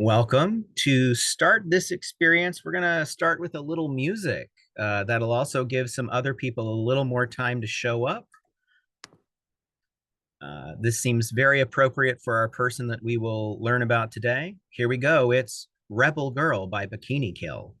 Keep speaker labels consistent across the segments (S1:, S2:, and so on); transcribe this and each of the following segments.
S1: Welcome. To start this experience, we're going to start with a little music. That'll also give some other people a little more time to show up. This seems very appropriate for our person that we will learn about today. Here we go. It's Rebel Girl by Bikini Kill.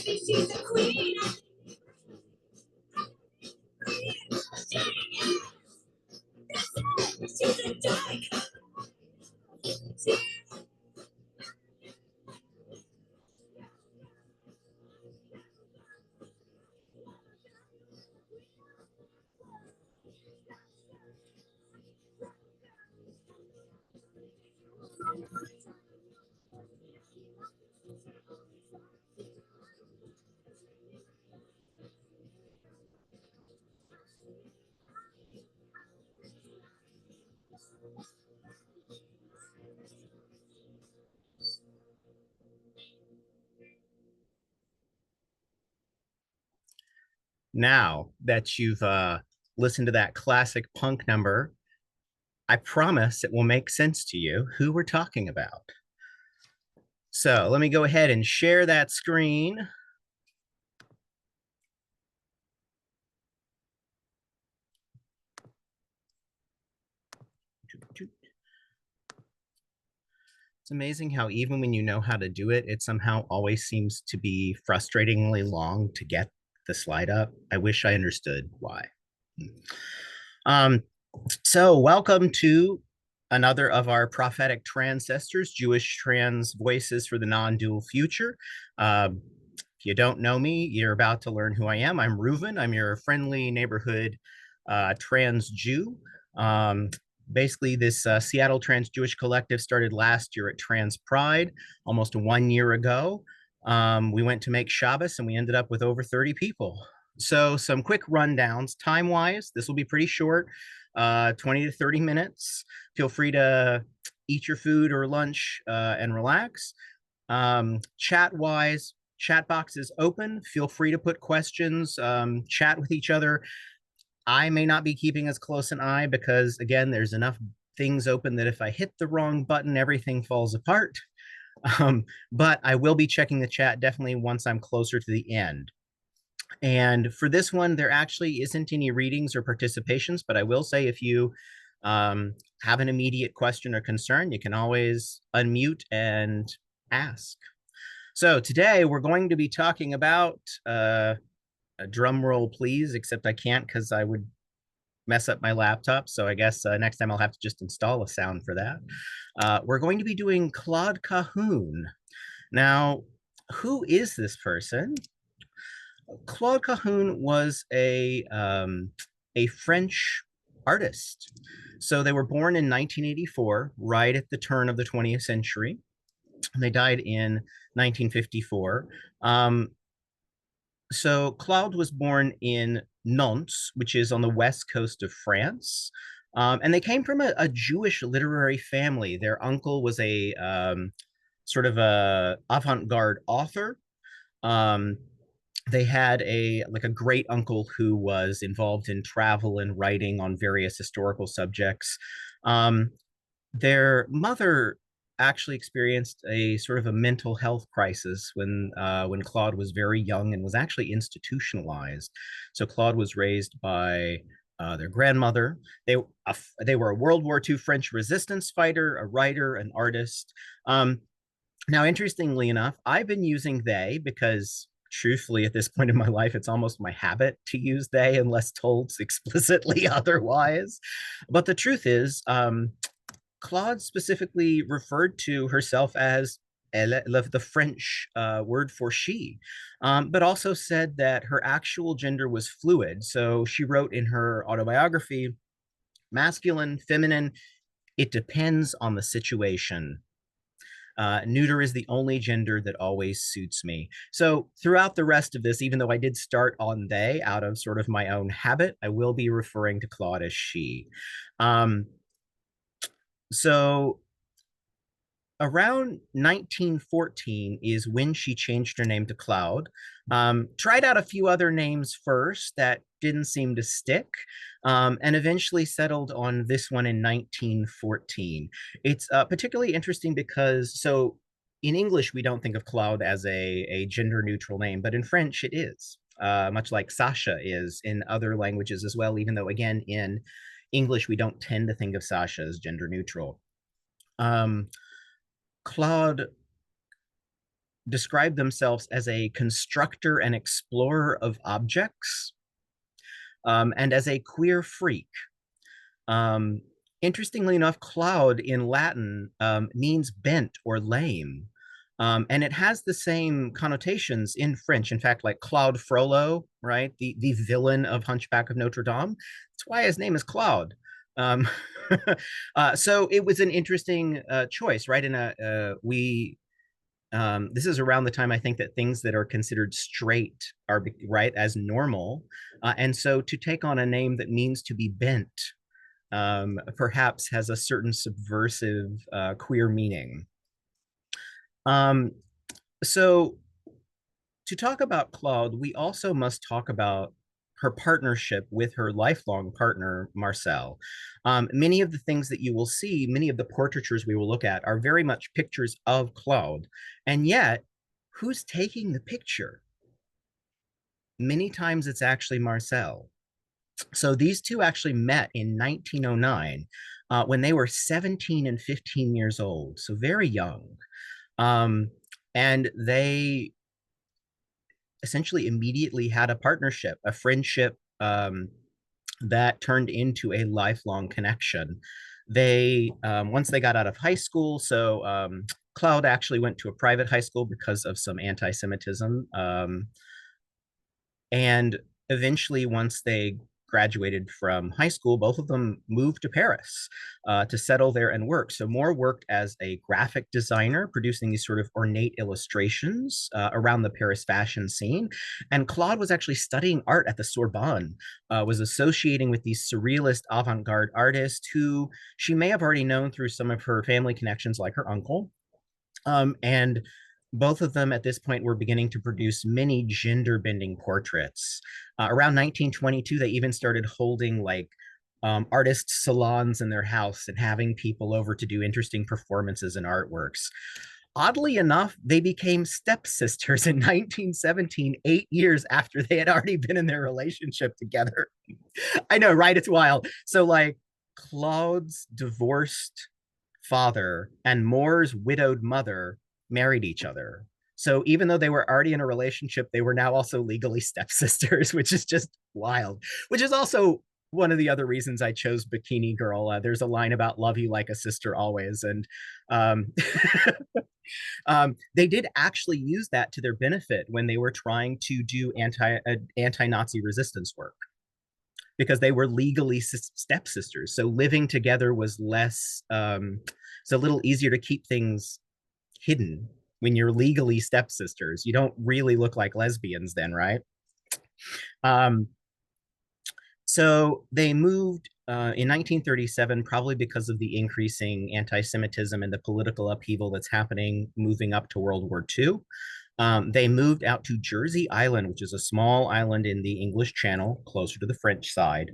S2: She's the queen. She's a dyke.
S1: Now that you've listened to that classic punk number, I promise it will make sense to you who we're talking about. So let me go ahead and share that screen. It's amazing how even when you know how to do it, it somehow always seems to be frustratingly long to get the slide up. I wish I understood why. Um, so welcome to another of our prophetic trans-cestors, Jewish trans voices for the non-dual future. If you don't know me, you're about to learn who I am. I'm Reuven. I'm your friendly neighborhood trans Jew. Basically, this Seattle Trans Jewish Collective started last year at Trans Pride, almost 1 year ago. We went to make Shabbos and we ended up with over 30 people. So some quick rundowns. Time-wise, this will be pretty short, 20 to 30 minutes. Feel free to eat your food or lunch and relax. Chat-wise, chat box is open. Feel free to put questions, chat with each other. I may not be keeping as close an eye because, again, there's enough things open that if I hit the wrong button, everything falls apart. But I will be checking the chat definitely once I'm closer to the end. And for this one, there actually isn't any readings or participations, but I will say if you have an immediate question or concern, you can always unmute and ask. So today we're going to be talking about a drum roll, please, except I can't because I would mess up my laptop. So I guess next time I'll have to just install a sound for that. We're going to be doing Claude Cahun. Now, who is this person? Claude Cahun was a French artist. So they were born in 1984, right at the turn of the 20th century. And they died in 1954. So Claude was born in Nantes, which is on the west coast of France. And they came from a Jewish literary family. Their uncle was a sort of a avant-garde author. Um, they had a great uncle who was involved in travel and writing on various historical subjects. Um, their mother actually experienced a sort of a mental health crisis when Claude was very young and was actually institutionalized. So Claude was raised by their grandmother. They were a World War II French resistance fighter, a writer, an artist. Now, interestingly enough, I've been using they because truthfully, at this point in my life, it's almost my habit to use they unless told explicitly otherwise. But the truth is, Claude specifically referred to herself as elle, the French word for she, but also said that her actual gender was fluid. So she wrote in her autobiography, masculine, feminine, it depends on the situation. Neuter is the only gender that always suits me. So throughout the rest of this, even though I did start on they out of sort of my own habit, I will be referring to Claude as she. Um, so around 1914 is when she changed her name to Cloud. Tried out a few other names first that didn't seem to stick, and eventually settled on this one in 1914. It's particularly interesting because, so in English, we don't think of Cloud as a gender neutral name, but in French, it is, much like Sasha is in other languages as well, even though, again, in English, we don't tend to think of Sasha as gender neutral. Um, Claude described themselves as a constructor and explorer of objects, and as a queer freak. Um, Interestingly enough, Claude in Latin means bent or lame. And it has the same connotations in French. In fact, like Claude Frollo, right? The villain of Hunchback of Notre Dame. That's why his name is Claude. Um, so it was an interesting choice, right? And this is around the time I think that things that are considered straight are right as normal, and so to take on a name that means to be bent perhaps has a certain subversive queer meaning. Um, so to talk about Claude, we also must talk about her partnership with her lifelong partner, Marcel. Many of the things that you will see, many of the portraitures we will look at are very much pictures of Claude. And yet, who's taking the picture? Many times it's actually Marcel. So these two actually met in 1909 when they were 17 and 15 years old, so very young. Um, and they essentially immediately had a partnership, a friendship that turned into a lifelong connection. They, once they got out of high school, so Claude actually went to a private high school because of some anti Semitism. And eventually, once they graduated from high school, both of them moved to Paris to settle there and work. So Moore worked as a graphic designer, producing these sort of ornate illustrations around the Paris fashion scene. And Claude was actually studying art at the Sorbonne, was associating with these surrealist avant-garde artists who she may have already known through some of her family connections, like her uncle. And both of them at this point were beginning to produce many gender bending portraits. Around 1922, they even started holding like artist salons in their house and having people over to do interesting performances and artworks. Oddly enough, they became stepsisters in 1917, 8 years after they had already been in their relationship together. I know, right? It's wild. So, like, Claude's divorced father and Moore's widowed mother married each other. So even though they were already in a relationship, they were now also legally stepsisters, which is just wild. Which is also one of the other reasons I chose Bikini Girl. There's a line about love you like a sister always, and um, they did actually use that to their benefit when they were trying to do anti-Nazi resistance work. because they were legally stepsisters. So living together was less, it's a little easier to keep things hidden when you're legally stepsisters. You don't really look like lesbians then, right? Um, so they moved in 1937, probably because of the increasing anti-Semitism and the political upheaval that's happening moving up to World War II. They moved out to Jersey Island, which is a small island in the English Channel, closer to the French side.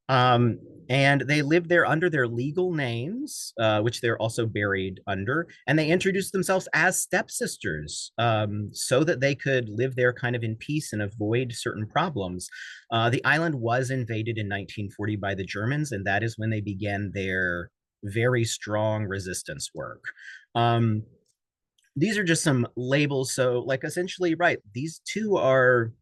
S1: Um, and they lived there under their legal names, which they're also buried under. And they introduced themselves as stepsisters, so that they could live there kind of in peace and avoid certain problems. The island was invaded in 1940 by the Germans, and that is when they began their very strong resistance work. Um, these are just some labels. So, like, essentially, right, these two are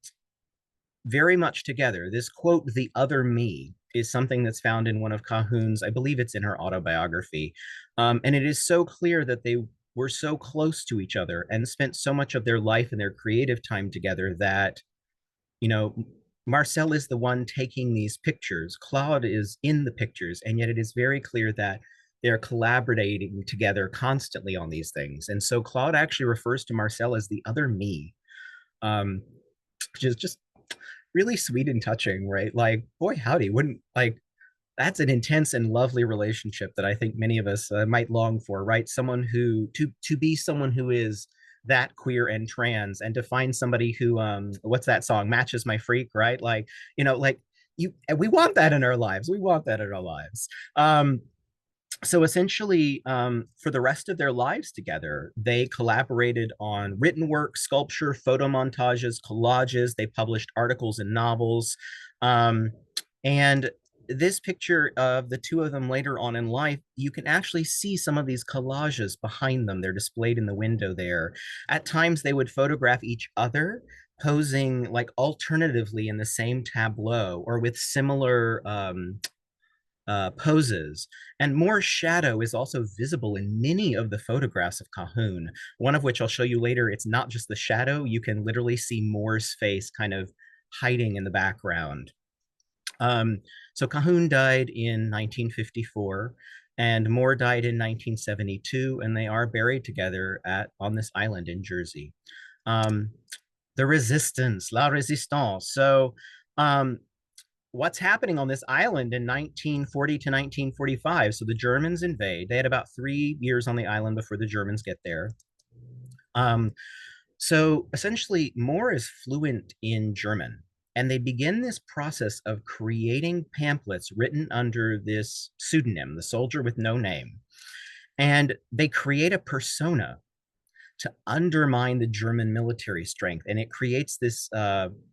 S1: very much together. This quote, the other me, is something that's found in one of Cahun's, I believe it's in her autobiography. And it is so clear that they were so close to each other and spent so much of their life and their creative time together that, you know, Marcel is the one taking these pictures. Claude is in the pictures, and yet it is very clear that they're collaborating together constantly on these things. And so Claude actually refers to Marcel as the other me, um, which is just really sweet and touching, right? Like, boy, howdy, wouldn't like that's an intense and lovely relationship that I think many of us might long for, right? Someone who to be someone who is that queer and trans, and to find somebody who what's that song, matches my freak, right? Like, like you, we want that in our lives. We want that in our lives. So essentially, for the rest of their lives together, they collaborated on written work, sculpture, photo montages, collages. They published articles and novels. Um, and this picture of the two of them later on in life, you can actually see some of these collages behind them. They're displayed in the window there. At times, they would photograph each other posing like alternatively in the same tableau or with similar poses. And more shadow is also visible in many of the photographs of Cahun, one of which I'll show you later. It's not just the shadow, you can literally see Moore's face kind of hiding in the background. So Cahun died in 1954, and Moore died in 1972, and they are buried together on this island in Jersey. Um, the resistance, la résistance. So what's happening on this island in 1940 to 1945? So the Germans invade. They had about 3 years on the island before the Germans get there. So essentially, Moore is fluent in German, and they begin this process of creating pamphlets written under this pseudonym, the soldier with no name. And they create a persona to undermine the German military strength. And it creates this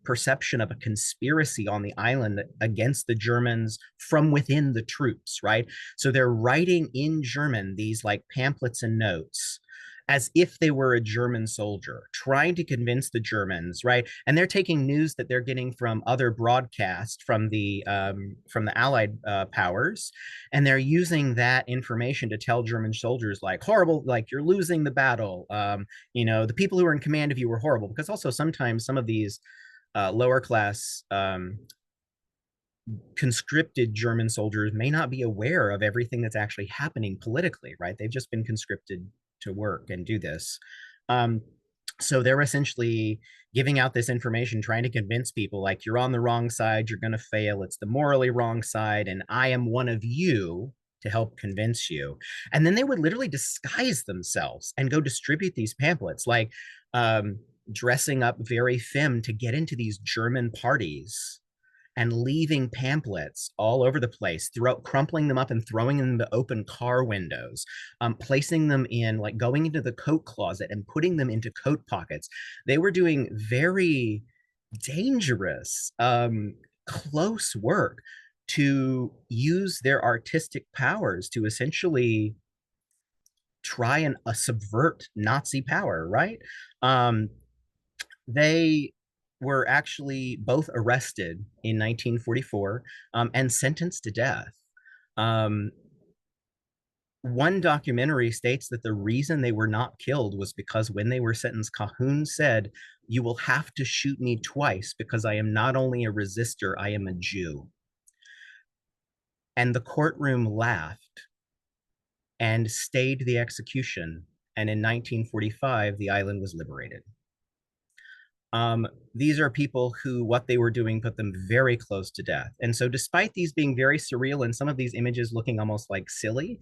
S1: perception of a conspiracy on the island against the Germans from within the troops, right? So they're writing in German these like pamphlets and notes as if they were a German soldier, trying to convince the Germans, right? And they're taking news that they're getting from other broadcasts from the Allied powers, and they're using that information to tell German soldiers like horrible, like you're losing the battle. The people who are in command of you were horrible, because also sometimes some of these lower class conscripted German soldiers may not be aware of everything that's actually happening politically, right? They've just been conscripted to work and do this. So they're essentially giving out this information, trying to convince people like, you're on the wrong side, you're going to fail, it's the morally wrong side, and I am one of you to help convince you. And then they would literally disguise themselves and go distribute these pamphlets, like dressing up very femme to get into these German parties and leaving pamphlets all over the place, crumpling them up and throwing them into open car windows, placing them in, like going into the coat closet and putting them into coat pockets. They were doing very dangerous, close work to use their artistic powers to essentially try and subvert Nazi power, right? They were actually both arrested in 1944 and sentenced to death. One documentary states that the reason they were not killed was because when they were sentenced, Cahun said, "You will have to shoot me twice because I am not only a resistor, I am a Jew." and the courtroom laughed and stayed the execution. And in 1945, the island was liberated. These are people who what they were doing put them very close to death. And so, despite these being very surreal and some of these images looking almost like silly,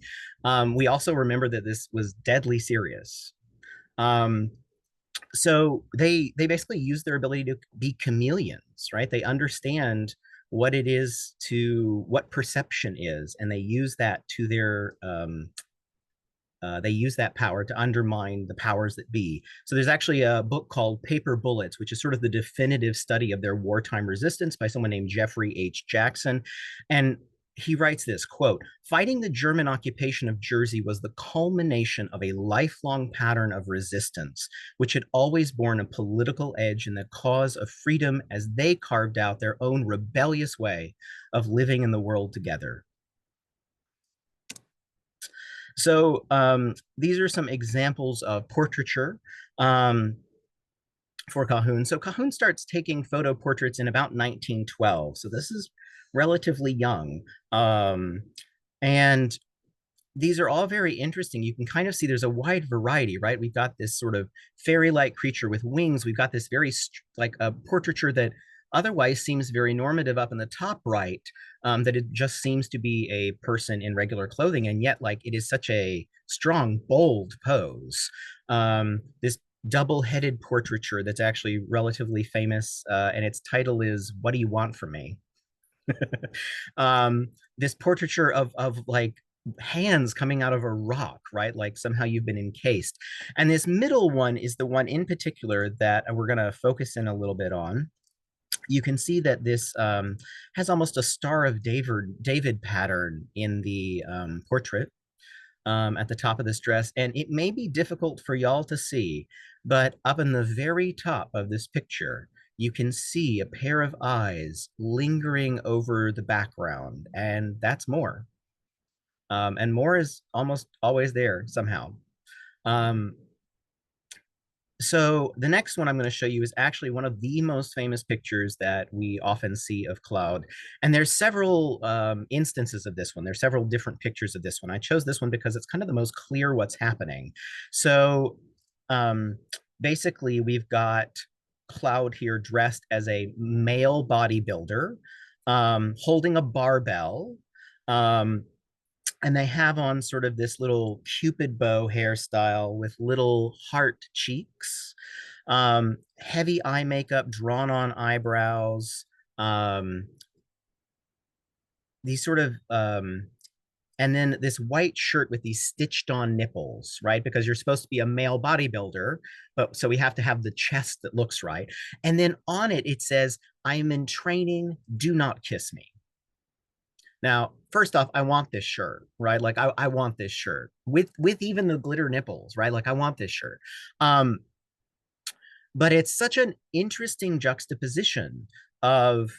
S1: we also remember that this was deadly serious. Um, so they basically use their ability to be chameleons, right? They understand what it is to what perception is, and they use that to their they use that power to undermine the powers that be. So there's actually a book called Paper Bullets, which is sort of the definitive study of their wartime resistance by someone named Jeffrey H. Jackson. And he writes this quote, fighting the German occupation of Jersey was the culmination of a lifelong pattern of resistance, which had always borne a political edge in the cause of freedom as they carved out their own rebellious way of living in the world together. So these are some examples of portraiture for Cahun. So Cahun starts taking photo portraits in about 1912. So this is relatively young. And these are all very interesting. You can kind of see there's a wide variety, right? We've got this sort of fairy-like creature with wings. We've got this very like a portraiture that otherwise seems very normative up in the top right, that it just seems to be a person in regular clothing, and yet like it is such a strong, bold pose. This double-headed portraiture that's actually relatively famous, and its title is "What Do You Want From Me?" This portraiture of like hands coming out of a rock, right? Like somehow you've been encased. And this middle one is the one in particular that we're going to focus in a little bit on. You can see that this has almost a Star of David pattern in the portrait at the top of this dress. And it may be difficult for y'all to see, but up in the very top of this picture, you can see a pair of eyes lingering over the background, and that's more. And more is almost always there somehow. Um, so the next one I'm going to show you is actually one of the most famous pictures that we often see of Claude. And there's several instances of this one. There's several different pictures of this one. I chose this one because it's kind of the most clear what's happening. So basically, we've got Claude here dressed as a male bodybuilder, holding a barbell. And they have on sort of this little cupid bow hairstyle with little heart cheeks, heavy eye makeup, drawn on eyebrows, these sort of and then this white shirt with these stitched on nipples, right? Because you're supposed to be a male bodybuilder, but so we have to have the chest that looks right. And then on it, it says, I'm in training, do not kiss me. Now, first off, I want this shirt, right? Like I want this shirt with even the glitter nipples, right? Like I want this shirt. But it's such an interesting juxtaposition of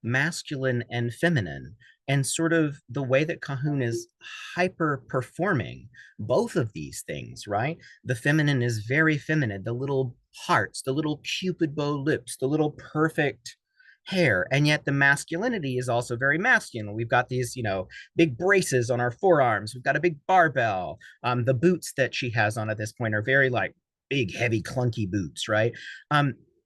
S1: masculine and feminine, and sort of the way that Cahun is hyper performing both of these things, right? The feminine is very feminine, the little hearts, the little cupid bow lips, the little perfect hair, and yet the masculinity is also very masculine. We've got these, you know, big braces on our forearms. We've got a big barbell. The boots that she has on at this point are very like big, heavy, clunky boots, right?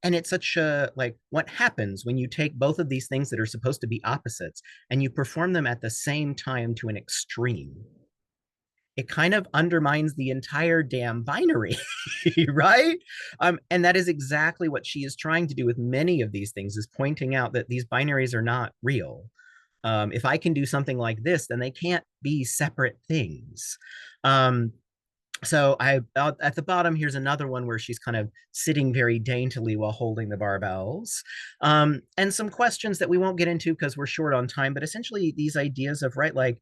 S1: And it's such a like what happens when you take both of these things that are supposed to be opposites and you perform them at the same time to an extreme. It kind of undermines the entire damn binary, right? And that is exactly what she is trying to do with many of these things, is pointing out that these binaries are not real. If I can do something like this, then they can't be separate things. So I at the bottom, here's another one where she's kind of sitting very daintily while holding the barbells. And some questions that we won't get into because we're short on time, but essentially these ideas of, right, like,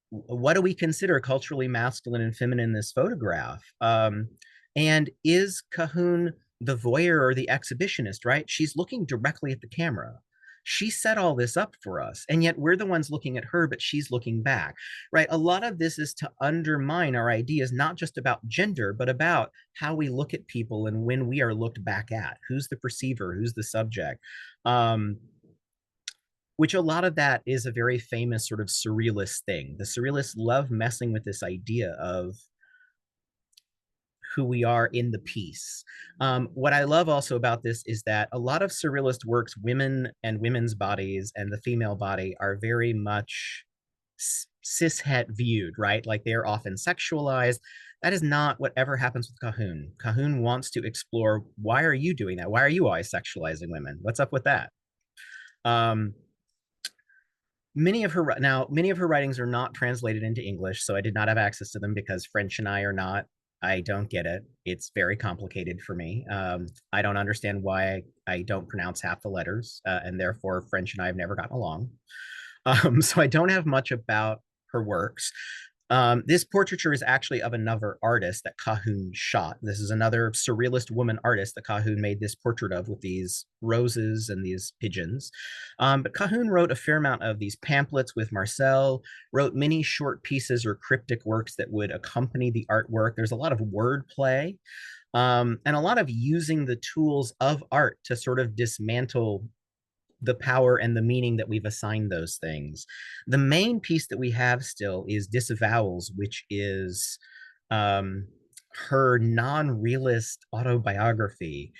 S1: what do we consider culturally masculine and feminine in this photograph? And is Cahun the voyeur or the exhibitionist, right? She's looking directly at the camera. She set all this up for us, and yet we're the ones looking at her, but she's looking back, right? A lot of this is to undermine our ideas, not just about gender, but about how we look at people and when we are looked back at. Who's the perceiver? Who's the subject? which a lot of that is a very famous sort of surrealist thing. The surrealists love messing with this idea of who we are in the piece. What I love also about this is that a lot of surrealist works, women and women's bodies and the female body are very much cishet viewed, right? Like they're often sexualized. That is not whatever happens with Cahun. Cahun wants to explore, why are you doing that? Why are you always sexualizing women? What's up with that? Um, many of her writings are not translated into English, so I did not have access to them because French and I are not. I don't get it. It's very complicated for me. I don't understand why I don't pronounce half the letters, and therefore French and I have never gotten along. So I don't have much about her works. This portraiture is actually of another artist that Cahun shot. This is another surrealist woman artist that Cahun made this portrait of with these roses and these pigeons. But Cahun wrote a fair amount of these pamphlets with Marcel, wrote many short pieces or cryptic works that would accompany the artwork. There's a lot of wordplay and a lot of using the tools of art to sort of dismantle the power and the meaning that we've assigned those things. The main piece that we have still is Disavowals, which is um, her non-realist autobiography.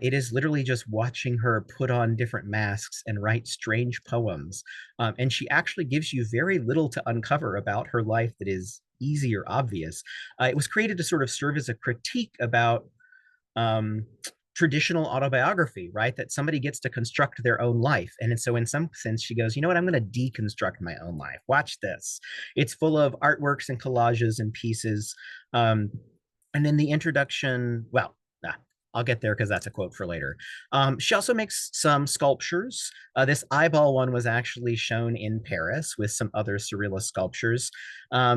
S1: It is literally just watching her put on different masks and write strange poems. And she actually gives you very little to uncover about her life that is easy or obvious. It was created to sort of serve as a critique about um, traditional autobiography, right? That somebody gets to construct their own life. And so, in some sense, she goes, you know what? I'm going to deconstruct my own life. Watch this. It's full of artworks and collages and pieces. Um, and in the introduction, well, I'll get there because that's a quote for later. She also makes some sculptures. This eyeball one was actually shown in Paris with some other surrealist sculptures.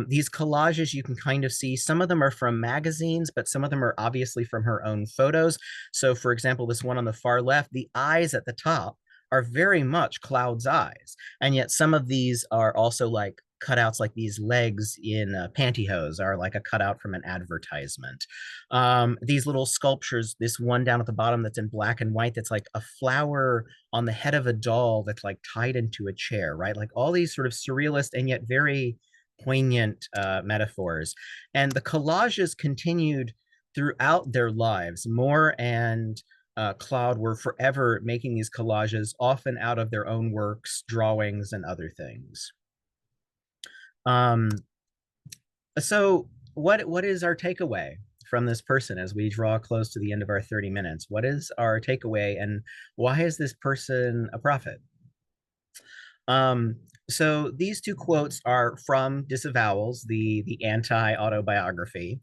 S1: These collages you can kind of see, some of them are from magazines, but some of them are obviously from her own photos. So for example, this one on the far left, the eyes at the top are very much Claude's eyes. And yet some of these are also like cutouts, like these legs in pantyhose are like a cutout from an advertisement. These little sculptures, this one down at the bottom that's in black and white, that's like a flower on the head of a doll that's like tied into a chair, right? Like all these sort of surrealist and yet very poignant metaphors. And the collages continued throughout their lives. Moore and Claude were forever making these collages, often out of their own works, drawings, and other things. Um, so what is our takeaway from this person as we draw close to the end of our 30 minutes? What is our takeaway and why is this person a prophet? Um, so these two quotes are from Disavowals, the anti-autobiography.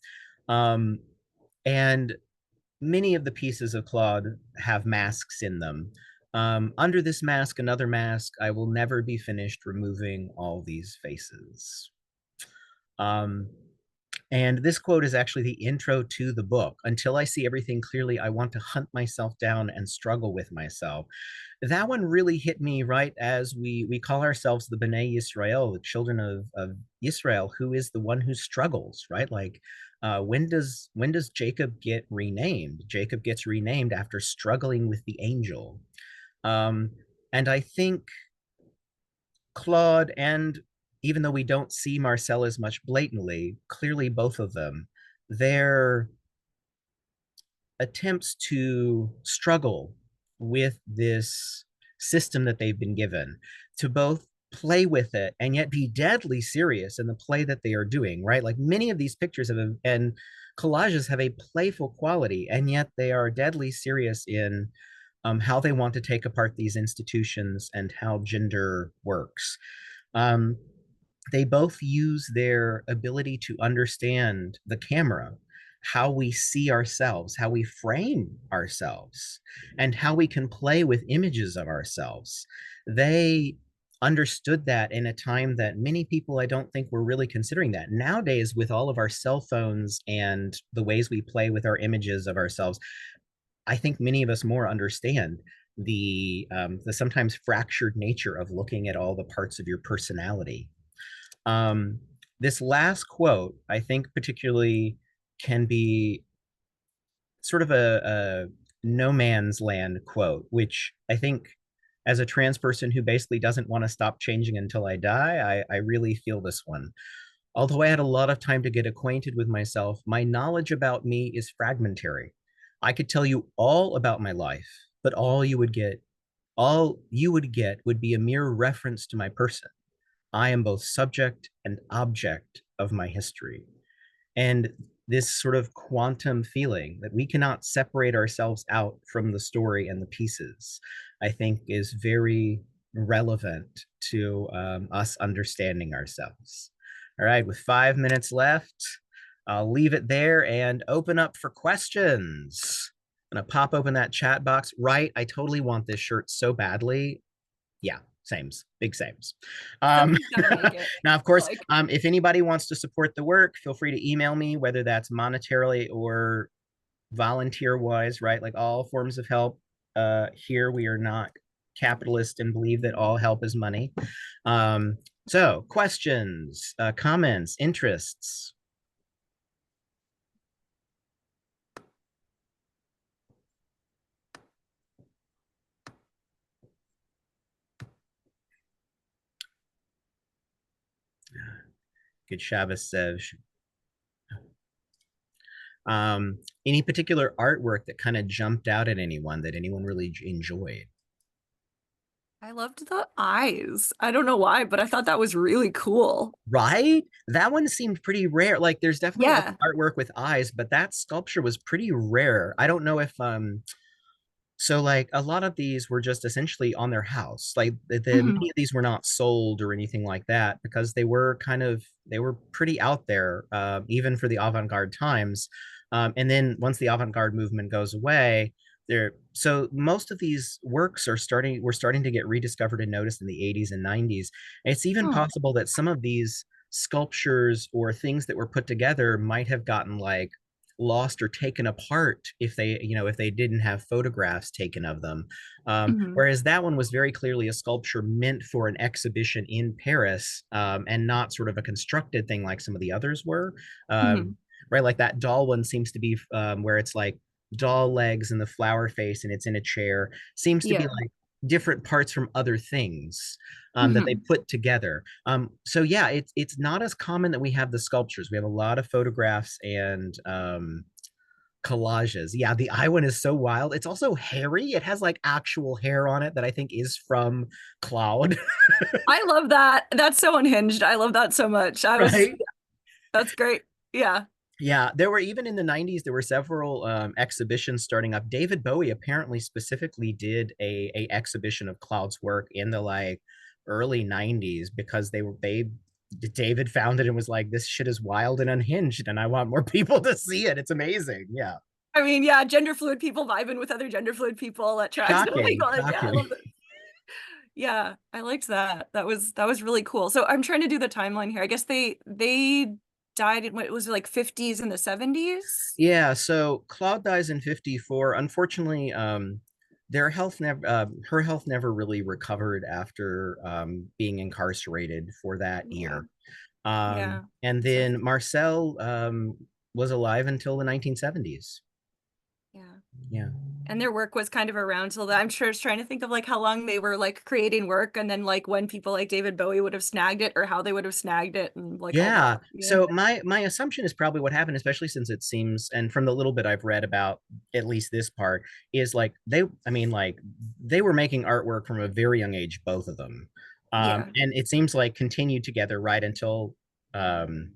S1: Um, and many of the pieces of Claude have masks in them. Under this mask, another mask, I will never be finished removing all these faces. Um, and this quote is actually the intro to the book. Until I see everything clearly, I want to hunt myself down and struggle with myself. That one really hit me right as we call ourselves the B'nai Yisrael, the children of Israel, who is the one who struggles, right? Like when does Jacob get renamed? Jacob gets renamed after struggling with the angel. Um, and I think Claude, and even though we don't see Marcel as much blatantly, clearly both of them, their attempts to struggle with this system that they've been given, to both play with it and yet be deadly serious in the play that they are doing, right? Like many of these pictures of and collages have a playful quality, and yet they are deadly serious in how they want to take apart these institutions and how gender works. Um, they both use their ability to understand the camera, how we see ourselves, how we frame ourselves, and how we can play with images of ourselves. They understood that in a time that many people I don't think were really considering that. Nowadays, with all of our cell phones and the ways we play with our images of ourselves, I think many of us more understand the sometimes fractured nature of looking at all the parts of your personality. um, this last quote, I think, particularly can be sort of a no man's land quote, which I think as a trans person who basically doesn't want to stop changing until I die, I really feel this one. Although I had a lot of time to get acquainted with myself, my knowledge about me is fragmentary. I could tell you all about my life, but all you would get would be a mere reference to my person. I am both subject and object of my history. And this sort of quantum feeling that we cannot separate ourselves out from the story and the pieces, I think is very relevant to us understanding ourselves. All right, with 5 minutes left, I'll leave it there and open up for questions. I'm gonna pop open that chat box. Right, I totally want this shirt so badly. Yeah, sames, big sames.
S3: Somebody's gotta make it.
S1: Now, of course,
S3: Like,
S1: if anybody wants to support the work, feel free to email me, whether that's monetarily or volunteer wise, right? Like all forms of help. Here we are not capitalist and believe that all help is money. So questions, comments, interests. Good Shabbos, Sev. Any particular artwork that kind of jumped out at anyone that anyone really enjoyed?
S3: I loved the eyes. I don't know why, but I thought that was really cool.
S1: Right? That one seemed pretty rare. Like there's definitely
S3: Yeah.
S1: artwork with eyes, but that sculpture was pretty rare. I don't know if so like a lot of these were just essentially on their house. Like
S3: Mhm.
S1: many of these were not sold or anything like that because they were they were pretty out there, even for the avant-garde times. And then once the avant-garde movement goes away, there so most of these works are starting we're starting to get rediscovered and noticed in the 80s and 90s. It's even
S3: Huh.
S1: possible that some of these sculptures or things that were put together might have gotten like lost or taken apart if they if they didn't have photographs taken of them,
S3: Mhm.
S1: whereas that one was very clearly a sculpture meant for an exhibition in Paris, and not sort of a constructed thing like some of the others were,
S3: Mhm.
S1: right? Like that doll one seems to be where it's like doll legs and the flower face and it's in a chair, seems to be
S3: Yeah.
S1: like different parts from other things, that they
S3: Mhm.
S1: put together. So yeah, it's not as common that we have the sculptures. We have a lot of photographs and collages. Yeah, the eye one is so wild. It's also hairy. It has like actual hair on it that I think is from Claude,
S3: I love that. That's so unhinged. I love that so much.
S1: right?
S3: That's great. Yeah.
S1: Yeah, there were even in the 90s, there were several exhibitions starting up. David Bowie apparently specifically did a exhibition of Cloud's work in the like early 90s because David found it and was like, this shit is wild and unhinged, and I want more people to see it. It's amazing. Yeah.
S3: I mean, yeah, gender fluid people vibing with other gender fluid people that tracks. Oh my
S1: Shocking.
S3: God. Yeah, I
S1: Shocking.
S3: love that. Yeah, I liked that. That was really cool. So I'm trying to do the timeline here. I guess they died in what was it, like 50s and the 70s?
S1: Yeah, so Claude dies in 54. Unfortunately, her health never really recovered after being incarcerated for that
S3: Yeah.
S1: year.
S3: Yeah.
S1: And
S3: So
S1: then Marcel was alive until the 1970s.
S3: yeah.
S1: Yeah.
S3: And their work was kind of around till that. I'm sure it's trying to think of like how long they were like creating work and then like when people like David Bowie would have snagged it or how they would have snagged it and like all that.
S1: Yeah.
S3: Yeah.
S1: So my assumption is probably what happened, especially since it seems, and from the little bit I've read about at least this part, is like I mean, like they were making artwork from a very young age, both of them.
S3: Yeah.
S1: And it seems like continued together right until um,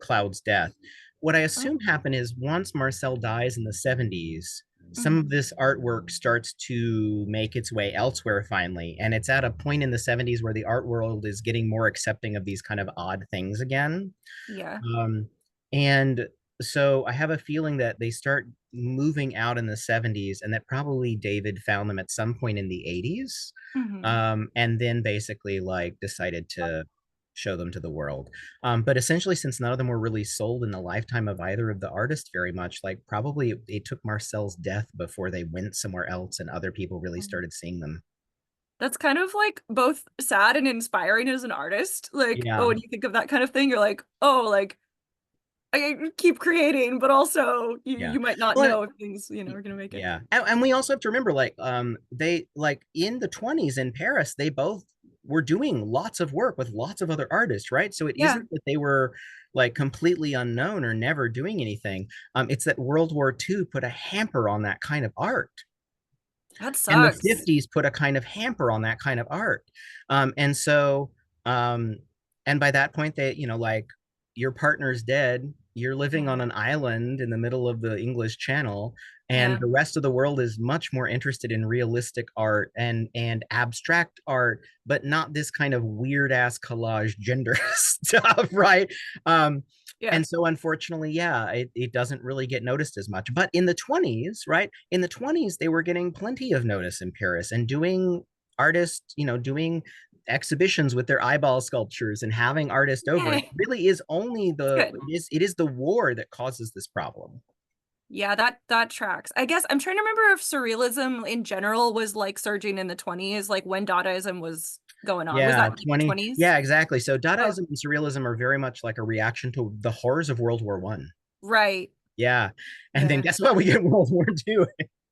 S1: Cloud's death. What I
S3: Oh.
S1: assume happened is once Marcel dies in the 70s, some of
S3: Mhm.
S1: this artwork starts to make its way elsewhere finally. And it's at a point in the 70s where the art world is getting more accepting of these kind of odd things again.
S3: Yeah.
S1: Um, and so I have a feeling that they start moving out in the 70s and that probably David found them at some point in the 80s.
S3: Mhm.
S1: And then basically like decided to show them to the world. But essentially, since none of them were really sold in the lifetime of either of the artists very much, like probably it took Marcel's death before they went somewhere else and other people really
S3: Mhm.
S1: started seeing them.
S3: That's kind of like both sad and inspiring as an artist. Like, oh,
S1: Yeah.
S3: when you think of that kind of thing, you're like, oh, like I keep creating, but also
S1: Yeah.
S3: you might not
S1: Well,
S3: know if things, are gonna make it.
S1: yeah. And we also have to remember, like, they, like, in the 20s in Paris, they both were doing lots of work with lots of other artists, right? So it
S3: Yeah,
S1: isn't that they were like completely unknown or never doing anything. It's that World War II put a hamper on that kind of art.
S3: that
S1: And the
S3: sucks.
S1: 50s put a kind of hamper on that kind of art. And so, um, and by that point, they, like, your partner's dead, you're living on
S3: Mhm.
S1: an island in the middle of the English Channel, and
S3: Yeah.
S1: the rest of the world is much more interested in realistic art and abstract art, but not this kind of weird ass collage gender stuff, right? um
S3: Yeah.
S1: and so unfortunately, yeah, it doesn't really get noticed as much. But in the 20s, right, in the 20s, they were getting plenty of notice in Paris and doing artists, doing exhibitions with their eyeball sculptures and having artists over. It
S3: Yay.
S1: really is only
S3: It's
S1: the
S3: good.
S1: it is the war that causes this problem.
S3: Yeah, that tracks. I guess I'm trying to remember if surrealism in general was like surging in the 20s, like when Dadaism was going on. Was
S1: Yeah,
S3: that like the
S1: 20.
S3: 20s?
S1: Yeah, exactly. So
S3: Oh,
S1: Dadaism and surrealism are very much like a reaction to the horrors of World War One.
S3: right.
S1: Yeah. And then
S3: Yeah.
S1: guess what? We get World War Two.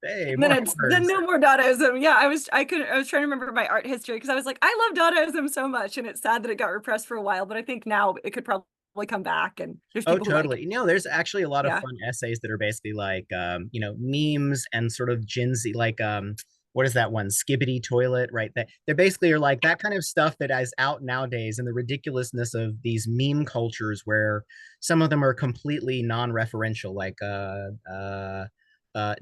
S1: Hey,
S3: Then
S1: more
S3: it's then
S1: horrors.
S3: no more Dadaism. Yeah, I was trying to remember my art history because I was like, I love Dadaism so much, and it's sad that it got repressed for a while, but I think now it could probably come back, and there's
S1: Oh,
S3: people who like it.
S1: totally. There's actually a lot of
S3: Yeah.
S1: fun essays that are basically like, memes and sort of ginsy, like, what is that one? Skibbity toilet, right? That they basically are like that kind of stuff that is out nowadays, and the ridiculousness of these meme cultures where some of them are completely non-referential, like,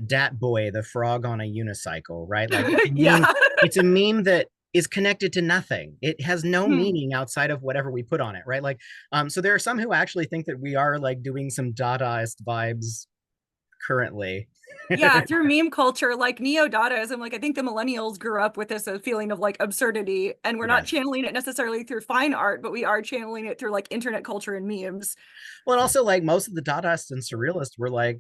S1: Dat Boy, the frog on a unicycle, right? Like
S3: Yeah.
S1: it's a meme that is connected to nothing. It has no
S3: Hmm.
S1: meaning outside of whatever we put on it, right? Like, so there are some who actually think that we are like doing some Dadaist vibes currently.
S3: Yeah, through meme culture, like neo-Dadaism, like I think the millennials grew up with this feeling of like absurdity, and we're not
S1: Yes.
S3: channeling it necessarily through fine art, but we are channeling it through like internet culture and memes.
S1: Well, and also like most of the Dadaists and Surrealists were like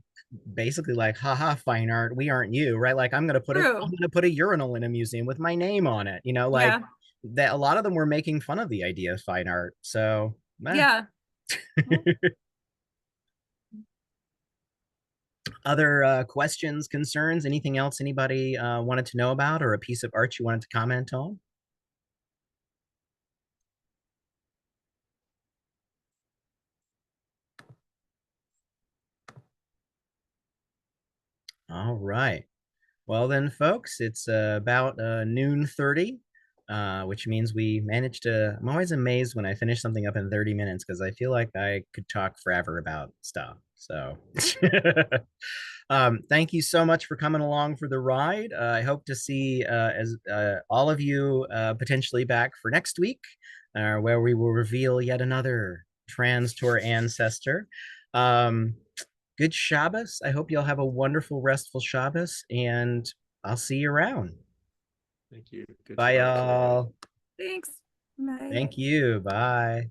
S1: basically like, haha, fine art, we aren't you, right? Like I'm
S3: True.
S1: gonna put a urinal in a museum with my name on it, like
S3: Yeah.
S1: that. A lot of them were making fun of the idea of fine art. So,
S3: Yeah. Well,
S1: other questions, concerns, anything else anybody wanted to know about, or a piece of art you wanted to comment on? All right. Well then, folks, it's about noon 30, which means we managed to. I'm always amazed when I finish something up in 30 minutes because I feel like I could talk forever about stuff. So, thank you so much for coming along for the ride. I hope to see as all of you potentially back for next week, where we will reveal yet another trans tour ancestor. Um, Good Shabbos. I hope y'all have a wonderful, restful Shabbos, and I'll see you around.
S4: Thank you. Good
S1: Bye,
S4: Shabbos, everybody.
S1: y'all.
S3: thanks. Bye.
S1: Thank you. Bye.